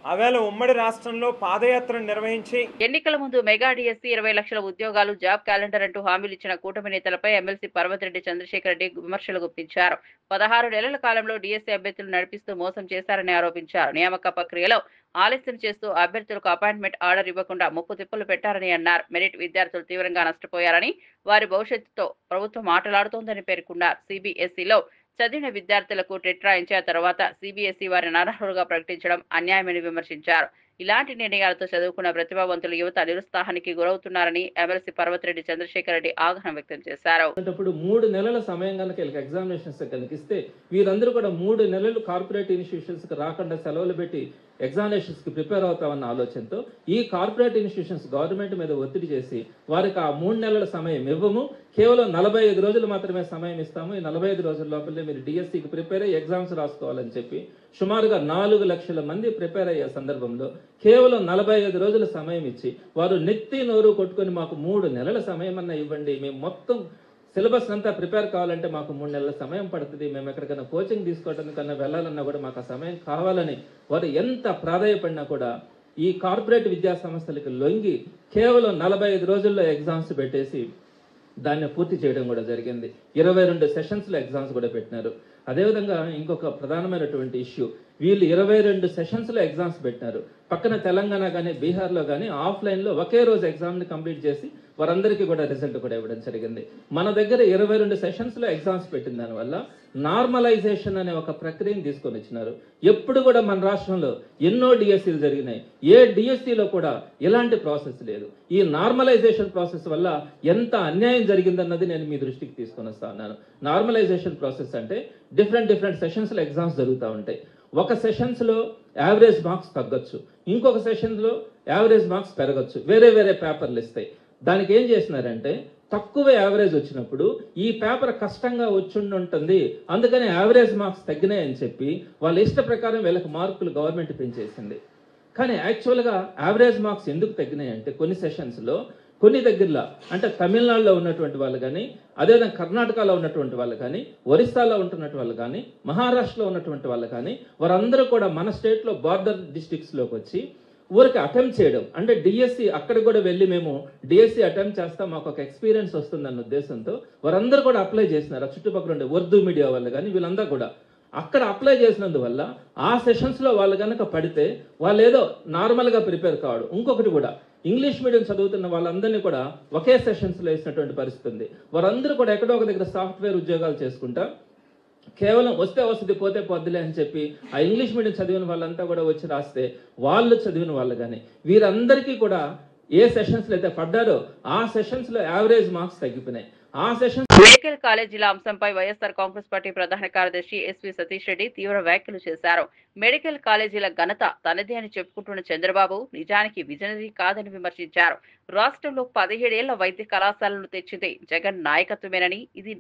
ఆవేళ ఉమ్మడి రాష్ట్రంలో పాదయాత్రను నిర్వహించి ఎన్నికల ముందు మెగా డిఎస్సీ 20 లక్షల ఉద్యోగాలు, జాబ్ క్యాలెండర్ అంటూ హామీలు ఇచ్చిన కూటమి నేతలపై ఎమ్మెల్సీ పర్వతిరెడ్డి చంద్రశేఖర్ రెడ్డి విమర్శలు గుప్పించారు. 16 నెలల కాలంలో డిఎస్సీ అభ్యర్థులు నడిపిస్తూ మోసం చేశారని ఆరోపించారు. నియామక ప్రక్రియలో ఆలస్యం చేస్తూ అభ్యర్థులకు అపాయింట్మెంట్ ఆర్డర్ ఇవ్వకుండా ముప్పు తిప్పలు పెట్టారని అన్నారు. మెరిట్ విద్యార్థులు తీవ్రంగా నష్టపోయారని, వారి భవిష్యత్తుతో ప్రభుత్వం మాట్లాడుతోందని పేర్కొన్నారు. సిబిఎస్ఈలో చదివిన విద్యార్థులకు టెట్ రాయించిన తర్వాత సిబిఎస్ఈ వారిని అనర్హులుగా ప్రకటించడం అన్యాయమని విమర్శించారు. ఇలాంటి నిర్ణయాలతో చదువుకున్న ప్రతిభావంతులు యువత నిరుత్సాహానికి గురవుతున్నారని ఎమ్మెల్సీ పర్వతిరెడ్డి చంద్రశేఖర్ రెడ్డి ఆగ్రహం వ్యక్తం చేశారు. 3 నెలల సమయం కనుక వీళ్ళకి ఎగ్జామినేషన్స్ కనిపిస్తే వీరందరూ కూడా 3 నెలలు కార్పొరేట్ ఇన్స్టిట్యూషన్స్ కి రాకుండా సెలవులు పెట్టి ఎగ్జామినేషన్స్ కి ప్రిపేర్ అవుతామన్న ఆలోచనతో ఈ కార్పొరేట్ ఇన్స్టిట్యూషన్స్ గవర్నమెంట్ మీద ఒత్తిడి చేసి వారికి ఆ 3 నెలల సమయం ఇవ్వము, కేవలం 45 రోజులు మాత్రమే సమయం ఇస్తాము. ఈ 45 రోజుల లోపలే మీరు డిఎస్సికి ప్రిపేర్ అయ్యి ఎగ్జామ్స్ రాసుకోవాలని చెప్పి సుమారుగా 4 లక్షల మంది ప్రిపేర్ అయ్యే సందర్భంలో కేవలం 45 రోజుల సమయం ఇచ్చి వారు నెత్తి నోరు కొట్టుకొని మాకు 3 నెలల సమయం అన్న ఇవ్వండి, మేము మొత్తం సిలబస్ అంతా ప్రిపేర్ కావాలంటే మాకు 3 నెలల సమయం పడుతుంది, మేము ఎక్కడికైనా కోచింగ్ తీసుకోవడానికన్నా వెళ్ళాలన్నా కూడా మాకు ఆ సమయం కావాలని వారు ఎంత ప్రాధాయపడినా కూడా ఈ కార్పొరేట్ విద్యా సంస్థలకు లొంగి కేవలం 45 రోజుల్లో ఎగ్జామ్స్ పెట్టేసి దాన్ని పూర్తి చేయడం కూడా జరిగింది. 22 సెషన్స్లో ఎగ్జామ్స్ కూడా పెట్టినారు. అదేవిధంగా ఇంకొక ప్రధానమైనటువంటి ఇష్యూ, వీళ్ళు 22 సెషన్స్లో ఎగ్జామ్స్ పెట్టినారు. పక్కన తెలంగాణ కానీ బీహార్లో కానీ ఆఫ్లైన్లో ఒకే రోజు ఎగ్జామ్ని కంప్లీట్ చేసి వారందరికీ కూడా రిజల్ట్ కూడా ఇవ్వడం జరిగింది. మన దగ్గర 22 సెషన్స్లో ఎగ్జామ్స్ పెట్టిన దానివల్ల నార్మలైజేషన్ అనే ఒక ప్రక్రియను తీసుకొని వచ్చినారు. ఎప్పుడు కూడా మన రాష్ట్రంలో ఎన్నో డిఎస్సీలు జరిగినాయి, ఏ డిఎస్సీలో కూడా ఇలాంటి ప్రాసెస్ లేదు. ఈ నార్మలైజేషన్ ప్రాసెస్ వల్ల ఎంత అన్యాయం జరిగిందన్నది నేను మీ దృష్టికి తీసుకొని వస్తా ఉన్నాను. నార్మలైజేషన్ ప్రాసెస్ అంటే డిఫరెంట్ సెషన్స్లో ఎగ్జామ్స్ జరుగుతూ ఉంటాయి. ఒక సెషన్స్లో యావరేజ్ మార్క్స్ తగ్గొచ్చు, ఇంకొక సెషన్స్లో యావరేజ్ మార్క్స్ పెరగచ్చు, వేరే పేపర్లు ఇస్తాయి. దానికి ఏం చేసినారంటే తక్కువ యావరేజ్ వచ్చినప్పుడు ఈ పేపర్ కష్టంగా ఉంటుంది, అందుకని యావరేజ్ మార్క్స్ తగ్గినాయని చెప్పి వాళ్ళ ఇష్ట ప్రకారం వీళ్ళకి మార్కులు గవర్నమెంట్ పెంచేసింది. కానీ యాక్చువల్గా యావరేజ్ మార్క్స్ ఎందుకు తగ్గినాయి అంటే కొన్ని సెషన్స్లో కొన్ని దగ్గరలో అంటే తమిళనాడులో ఉన్నటువంటి వాళ్ళు కానీ, అదేవిధంగా కర్ణాటకలో ఉన్నటువంటి వాళ్ళు కానీ, ఒరిస్సాలో ఉంటున్నటువంటి వాళ్ళు కానీ, మహారాష్ట్రలో ఉన్నటువంటి వాళ్ళు కానీ వారందరూ కూడా మన స్టేట్లో బార్డర్ డిస్ట్రిక్ట్స్లోకి వచ్చి ఊరికి అటెంప్ట్ చేయడం అంటే డిఎస్సి అక్కడ కూడా వెళ్ళి మేము డిఎస్సి అటెంప్ట్ చేస్తాం, మాకు ఒక ఎక్స్పీరియన్స్ వస్తుందన్న ఉద్దేశంతో వారందరూ కూడా అప్లై చేసినారు. చుట్టుపక్కల ఉండే ఉర్దూ మీడియా వాళ్ళు కానీ వీళ్ళందరూ కూడా అక్కడ అప్లై చేసినందువల్ల ఆ సెషన్స్లో వాళ్ళు కనుక పడితే వాళ్ళు ఏదో నార్మల్గా ప్రిపేర్ కావడం. ఇంకొకటి కూడా ఇంగ్లీష్ మీడియం చదువుతున్న వాళ్ళందరినీ కూడా ఒకే సెషన్స్లో వేసినటువంటి పరిస్థితి ఉంది. వారందరూ కూడా ఎక్కడో ఒక దగ్గర సాఫ్ట్వేర్ ఉద్యోగాలు చేసుకుంటా కేవలం వస్తే వస్తుంది పోతే పొద్దులే అని చెప్పి ఆ ఇంగ్లీష్ మీడియం చదివిన వాళ్ళంతా కూడా వచ్చి రాస్తే వాళ్ళు చదివిన వాళ్ళు కానీ వీరందరికీ కూడా ఏ సెషన్స్లో అయితే పడ్డారో ఆ సెషన్స్లో యావరేజ్ మార్క్స్ తగ్గిపోయినాయి. ఆ సెషన్ మెడికల్ కాలేజీల అంశంపై వైఎస్ఆర్ కాంగ్రెస్ పార్టీ ప్రధాన కార్యదర్శి ఎస్వి సతీష్ రెడ్డి తీవ్ర వ్యాఖ్యలు చేశారు. మెడికల్ కాలేజీల ఘనత తనదే అని చెప్పుకుంటున్న చంద్రబాబు నిజానికి విజనరీ కాదని విమర్శించారు. రాష్ట్రంలో 17 ఏళ్ల వైద్య కళాశాలను తెచ్చింది జగన్ నాయకత్వమేనని, ఇది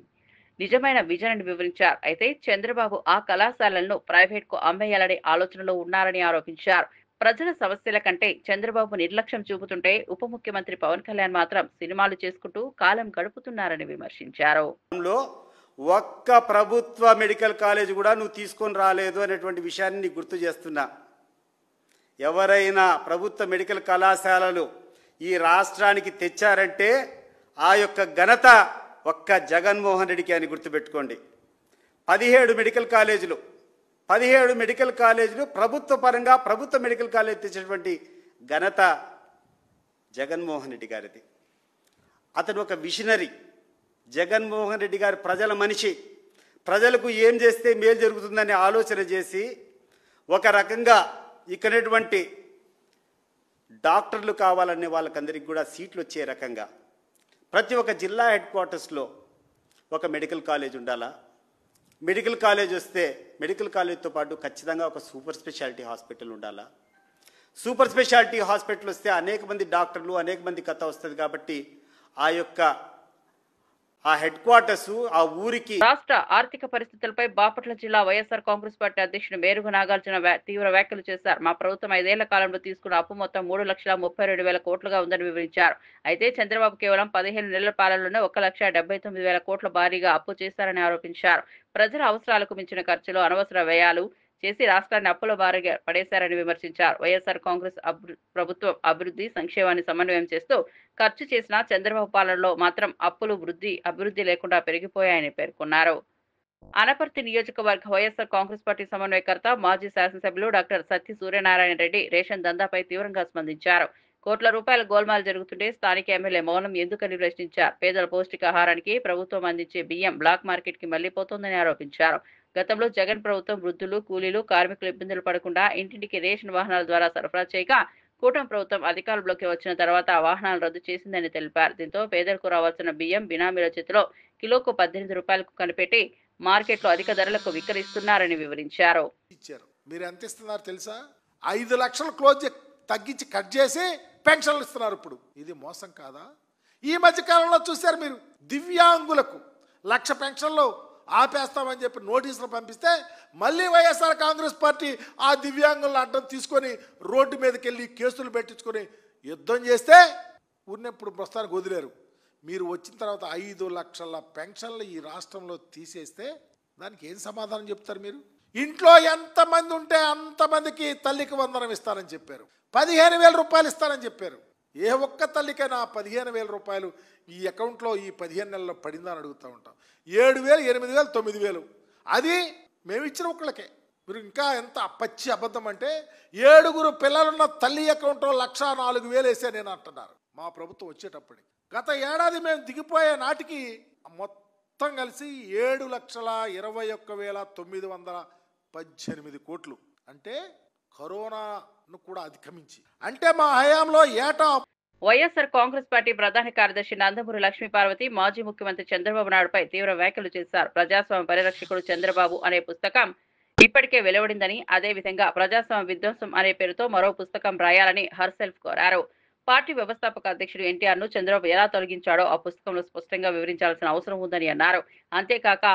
నిజమైన విజన్ అని వివరించారు. అయితే చంద్రబాబు ఆ కళాశాలలను ప్రైవేట్ కు అమ్మేయాలనే ఆలోచనలో ఉన్నారని ఆరోపించారు. ప్రజల సమస్యల కంటే చంద్రబాబు నిర్లక్ష్యం చూపుతుంటే ఉప ముఖ్యమంత్రి పవన్ కళ్యాణ్ మాత్రం సినిమాలు చేసుకుంటూ కాలం గడుపుతున్నారని విమర్శించారు. ఒక్క ప్రభుత్వ మెడికల్ కాలేజ్ కూడా నువ్వు తీసుకొని రాలేదు అనేటువంటి విషయాన్ని నీకు గుర్తు చేస్తున్నా. ఎవరైనా ప్రభుత్వ మెడికల్ కళాశాలలు ఈ రాష్ట్రానికి తెచ్చారంటే ఆ యొక్క ఘనత ఒక్క జగన్మోహన్ రెడ్డికి అని గుర్తుపెట్టుకోండి. 17 మెడికల్ కాలేజీలు ప్రభుత్వ పరంగా ప్రభుత్వ మెడికల్ కాలేజ్ తెచ్చినటువంటి ఘనత జగన్మోహన్ రెడ్డి గారిది. అతడు ఒక విషనరీ. జగన్మోహన్ రెడ్డి గారు ప్రజల మనిషి. ప్రజలకు ఏం చేస్తే మేలు జరుగుతుందని ఆలోచన చేసి ఒక రకంగా ఇక్కడటువంటి డాక్టర్లు కావాలనే వాళ్ళకందరికీ కూడా సీట్లు వచ్చే రకంగా ప్రతి ఒక్క జిల్లా హెడ్ క్వార్టర్స్లో ఒక మెడికల్ కాలేజ్ ఉండాలా? మెడికల్ కాలేజ్ వస్తే మెడికల్ కాలేజ్తో పాటు ఖచ్చితంగా ఒక సూపర్ స్పెషాలిటీ హాస్పిటల్ ఉండాలా? సూపర్ స్పెషాలిటీ హాస్పిటల్ వస్తే అనేక మంది డాక్టర్లు, అనేక మంది కథ వస్తుంది కాబట్టి ఆ హెడ్ క్వార్టర్స్ ఆ ఊరికి. రాష్ట్ర ఆర్థిక పరిస్థితులపై బాపట్ల జిల్లా వైఎస్ఆర్ కాంగ్రెస్ పార్టీ అధ్యక్షుడు మేరుగు నాగార్జున తీవ్ర వ్యాఖ్యలు చేశారు. మా ప్రభుత్వం 5 ఏళ్ల కాలంలో తీసుకున్న అప్పు మొత్తం 3,32,000 కోట్లుగా ఉందని వివరించారు. అయితే చంద్రబాబు కేవలం 15 నెలల పాలనలోనే 1,79,000 కోట్ల భారీగా అప్పు చేశారని ఆరోపించారు. ప్రజల అవసరాలకు మించిన ఖర్చులు, అనవసర వ్యయాలు చేసి రాష్ట్రాన్ని అప్పుల బారిగా పడేశారని విమర్శించారు. వైఎస్ఆర్ కాంగ్రెస్ ప్రభుత్వం అభివృద్ధి, సంక్షేమాన్ని సమన్వయం చేస్తూ ఖర్చు చేసిన చంద్రబాబు పాలనలో మాత్రం అప్పులు అభివృద్ధి లేకుండా పెరిగిపోయాయని పేర్కొన్నారు. అనపర్తి నియోజకవర్గ వైఎస్ఆర్ కాంగ్రెస్ పార్టీ సమన్వయకర్త, మాజీ శాసనసభ్యులు డాక్టర్ సత్య సూర్యనారాయణ రెడ్డి రేషన్ దందాపై తీవ్రంగా స్పందించారు. కోట్ల రూపాయల గోల్మాల్ జరుగుతుంటే స్థానిక ఎమ్మెల్యే మౌనం ఎందుకని ప్రశ్నించారు. పేదల పౌష్టికాహారానికి ప్రభుత్వం అందించే బియ్యం బ్లాక్ మార్కెట్ కి మళ్లిపోతోందని ఆరోపించారు. గతంలో జగన్ ప్రభుత్వం వృద్ధులు, కూలీలు, కార్మికులు ఇబ్బందులు పడకుండా ఇంటింటికి రేషన్ వాహనాల ద్వారా సరఫరా చేయగా కూటమి ప్రభుత్వం అధికారంలోకి వచ్చిన తర్వాత ఆ వాహనాలు రద్దు చేసిందని తెలిపారు. దీంతో పేదలకు రావాల్సిన బియ్యం బినామీల చేతిలో కిలోకు 18 రూపాయలకు కనిపెట్టి మార్కెట్లో అధిక ధరలకు విక్రయిస్తున్నారని వివరించారు. మీరు ఎంత ఇస్తున్నారు తెలుసా? 5 లక్షలు క్లోజ్ తగ్గించి కట్ చేసి పెన్షన్లు ఇస్తున్నారు. ఇప్పుడు ఇది మోసం కాదా? ఈ మధ్య కాలంలో చూశారు మీరు, దివ్యాంగులకు 1,00,000 పెన్షన్లు ఆపేస్తామని చెప్పి నోటీసులు పంపిస్తే మళ్ళీ వైఎస్ఆర్ కాంగ్రెస్ పార్టీ ఆ దివ్యాంగులను అడ్డం తీసుకొని రోడ్డు మీదకి వెళ్ళి కేసులు పెట్టించుకొని యుద్ధం చేస్తే ఉన్నప్పుడు ప్రస్తుతానికి వదిలేరు. మీరు వచ్చిన తర్వాత 5 లక్షల పెన్షన్లు ఈ రాష్ట్రంలో తీసేస్తే దానికి ఏం సమాధానం చెప్తారు మీరు? ఇంట్లో ఎంతమంది ఉంటే అంతమందికి తల్లికి వందనం ఇస్తారని చెప్పారు. 15,000 రూపాయలు ఇస్తారని చెప్పారు. ఏ ఒక్క తల్లికైనా 15,000 రూపాయలు ఈ అకౌంట్లో ఈ 15 నెలల్లో పడిందని అడుగుతూ ఉంటాం. 7,000, 8,000, 9,000 అది మేము ఇచ్చిన ఒక్కళ్ళకే. మీరు ఇంకా ఎంత పచ్చి అబద్ధం అంటే 7 పిల్లలున్న తల్లి అకౌంట్లో 1,04,000 వేసే నేను అంటున్నారు మా ప్రభుత్వం వచ్చేటప్పటికి. గత ఏడాది మేము దిగిపోయే నాటికి మొత్తం కలిసి 7,21,918 కోట్లు, అంటే కరోనాను కూడా అధిగమించి, అంటే మా హయాంలో ఏటా. వైఎస్ఆర్ కాంగ్రెస్ పార్టీ ప్రధాన కార్యదర్శి నందమూరి లక్ష్మీపార్వతి మాజీ ముఖ్యమంత్రి చంద్రబాబు నాయుడుపై తీవ్ర వ్యాఖ్యలు చేశారు. ప్రజాస్వామ్య పరిరక్షకుడు చంద్రబాబు అనే పుస్తకం ఇప్పటికే వెలువడిందని, అదేవిధంగా ప్రజాస్వామ్య విధ్వంసం అనే పేరుతో మరో పుస్తకం రాయాలని హర్సెల్ఫ్ కోరారు. పార్టీ వ్యవస్థాపక అధ్యక్షుడు ఎన్టీఆర్ ను చంద్రబాబు ఎలా తొలగించాడో ఆ పుస్తకంలో స్పష్టంగా వివరించాల్సిన అవసరం ఉందని అన్నారు. అంతేకాక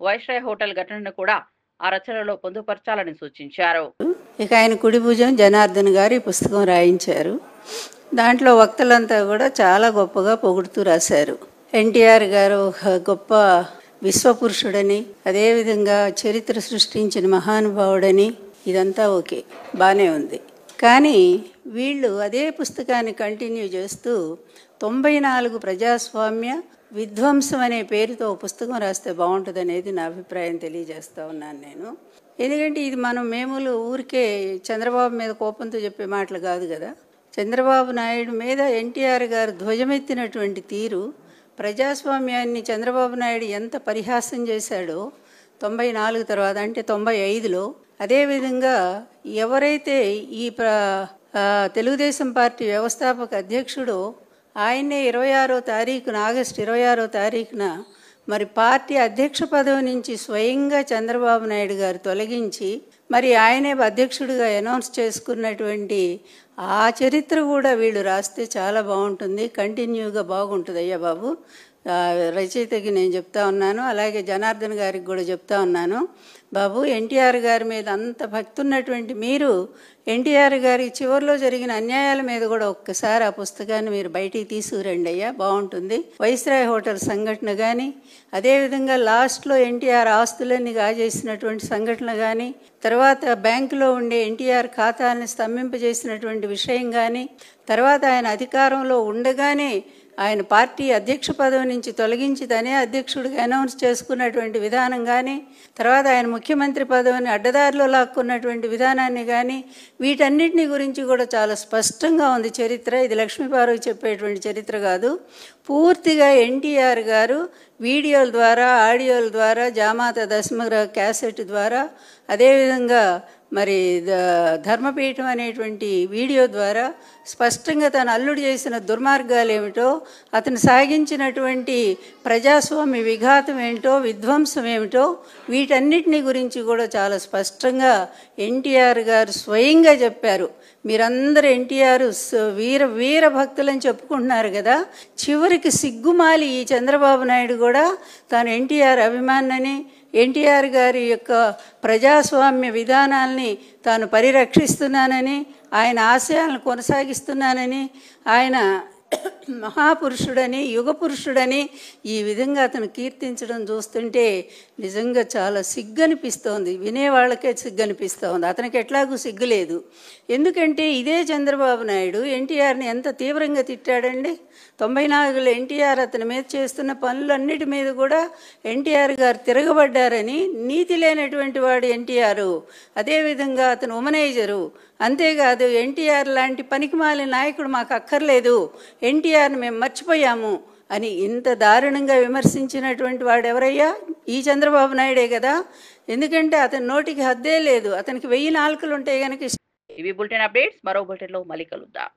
వైస్రాయ్ హోటల్ ఘటనను కూడా ఆ రచనలో పొందుపరచాలని సూచించారు. ఇక ఆయన కుడి భుజం జనార్దన్ గారు ఈ పుస్తకం రాయించారు. దాంట్లో వక్తలంతా కూడా చాలా గొప్పగా పొగుడుతూ రాశారు. ఎన్టీఆర్ గారు ఒక గొప్ప విశ్వపురుషుడని, అదేవిధంగా చరిత్ర సృష్టించిన మహానుభావుడని, ఇదంతా ఓకే, బాగానే ఉంది. కానీ వీళ్ళు అదే పుస్తకాన్ని కంటిన్యూ చేస్తూ 94 ప్రజాస్వామ్య విధ్వంసం అనే పేరుతో పుస్తకం రాస్తే బాగుంటుంది అనేది నా అభిప్రాయం తెలియజేస్తూ ఉన్నాను నేను. ఎందుకంటే ఇది మేము ఊరికే చంద్రబాబు మీద కోపంతో చెప్పే మాటలు కాదు కదా. చంద్రబాబు నాయుడు మీద ఎన్టీఆర్ గారు ధ్వజమెత్తినటువంటి తీరు, ప్రజాస్వామ్యాన్ని చంద్రబాబు నాయుడు ఎంత పరిహాసం చేశాడో 94 తర్వాత, అంటే 95లో. అదేవిధంగా ఎవరైతే ఈ తెలుగుదేశం పార్టీ వ్యవస్థాపక అధ్యక్షుడో ఆయనే 26వ తారీఖున, ఆగస్టు 26వ తారీఖున మరి పార్టీ అధ్యక్ష పదవి నుంచి స్వయంగా చంద్రబాబు నాయుడు గారు తొలగించి మరి ఆయనే అధ్యక్షుడిగా అనౌన్స్ చేసుకున్నటువంటి ఆ చరిత్ర కూడా వీళ్ళు రాస్తే చాలా బాగుంటుంది, కంటిన్యూగా బాగుంటుంది. అయ్యా బాబు, రచయితకి నేను చెప్తా ఉన్నాను, అలాగే జనార్దన్ గారికి కూడా చెప్తా ఉన్నాను. బాబు, ఎన్టీఆర్ గారి మీద అంత భక్తి ఉన్నటువంటి మీరు ఎన్టీఆర్ గారి చివరిలో జరిగిన అన్యాయాల మీద కూడా ఒక్కసారి ఆ పుస్తకాన్ని మీరు బయటికి తీసుకురండి అయ్యా, బాగుంటుంది. వైస్రాయ్ హోటల్ సంఘటన కానీ, అదేవిధంగా లాస్ట్లో ఎన్టీఆర్ ఆస్తులన్నీ కాజేసినటువంటి సంఘటన కానీ, తర్వాత బ్యాంకులో ఉండే ఎన్టీఆర్ ఖాతాన్ని స్తంభింపజేసినటువంటి విషయం కానీ, తర్వాత ఆయన అధికారంలో ఉండగానే ఆయన పార్టీ అధ్యక్ష పదవి నుంచి తొలగించి తనే అధ్యక్షుడిగా అనౌన్స్ చేసుకున్నటువంటి విధానం కానీ, తర్వాత ఆయన ముఖ్యమంత్రి పదవిని అడ్డదారిలో లాక్కున్నటువంటి విధానాన్ని కానీ, వీటన్నిటిని గురించి కూడా చాలా స్పష్టంగా ఉంది చరిత్ర. ఇది లక్ష్మీపార్వతి చెప్పేటువంటి చరిత్ర కాదు. పూర్తిగా ఎన్టీఆర్ గారు వీడియోల ద్వారా, ఆడియోల ద్వారా, జామాత దశమ క్యాసెట్ ద్వారా, అదేవిధంగా మరి ధర్మపీఠం అనేటువంటి వీడియో ద్వారా స్పష్టంగా తను అల్లుడు చేసిన దుర్మార్గాలు ఏమిటో, అతను సాగించినటువంటి ప్రజాస్వామ్య విఘాతం ఏమిటో, విధ్వంసం ఏమిటో, వీటన్నిటిని గురించి కూడా చాలా స్పష్టంగా ఎన్టీఆర్ గారు స్వయంగా చెప్పారు. మీరందరూ ఎన్టీఆర్ వీర భక్తులని చెప్పుకుంటున్నారు కదా, చివరికి సిగ్గుమాలి ఈ చంద్రబాబు నాయుడు కూడా తాను ఎన్టీఆర్ అభిమానని, ఎన్టీఆర్ గారి యొక్క ప్రజాస్వామ్య విధానాల్ని తాను పరిరక్షిస్తున్నానని, ఆయన ఆశయాలను కొనసాగిస్తున్నానని, ఆయన మహాపురుషుడని, యుగ పురుషుడని ఈ విధంగా అతను కీర్తించడం చూస్తుంటే నిజంగా చాలా సిగ్గనిపిస్తోంది. వినేవాళ్ళకే సిగ్గనిపిస్తోంది. అతనికి ఎట్లాగూ సిగ్గు లేదు. ఎందుకంటే ఇదే చంద్రబాబు నాయుడు ఎన్టీఆర్ని ఎంత తీవ్రంగా తిట్టాడండి. 94లో ఎన్టీఆర్ అతని మీద చేస్తున్న పనులన్నిటి మీద కూడా ఎన్టీఆర్ గారు తిరగబడ్డారని, నీతి లేనటువంటి వాడు ఎన్టీఆర్, అదేవిధంగా అతను ఉమనైజరు, అంతేకాదు ఎన్టీఆర్ లాంటి పనికిమాలిన నాయకుడు మాకు అక్కర్లేదు, ఎన్టీఆర్ని మేము మర్చిపోయాము అని ఇంత దారుణంగా విమర్శించినటువంటి వాడు ఎవరయ్యా? ఈ చంద్రబాబు నాయుడే కదా. ఎందుకంటే అతని నోటికి హద్దే లేదు. అతనికి 1000 నాలుకలు ఉంటాయి కనుక. ఇవి బులెటిన్ అప్డేట్స్. మరో బులెటిన్లో మళ్ళీ కలుద్దాం.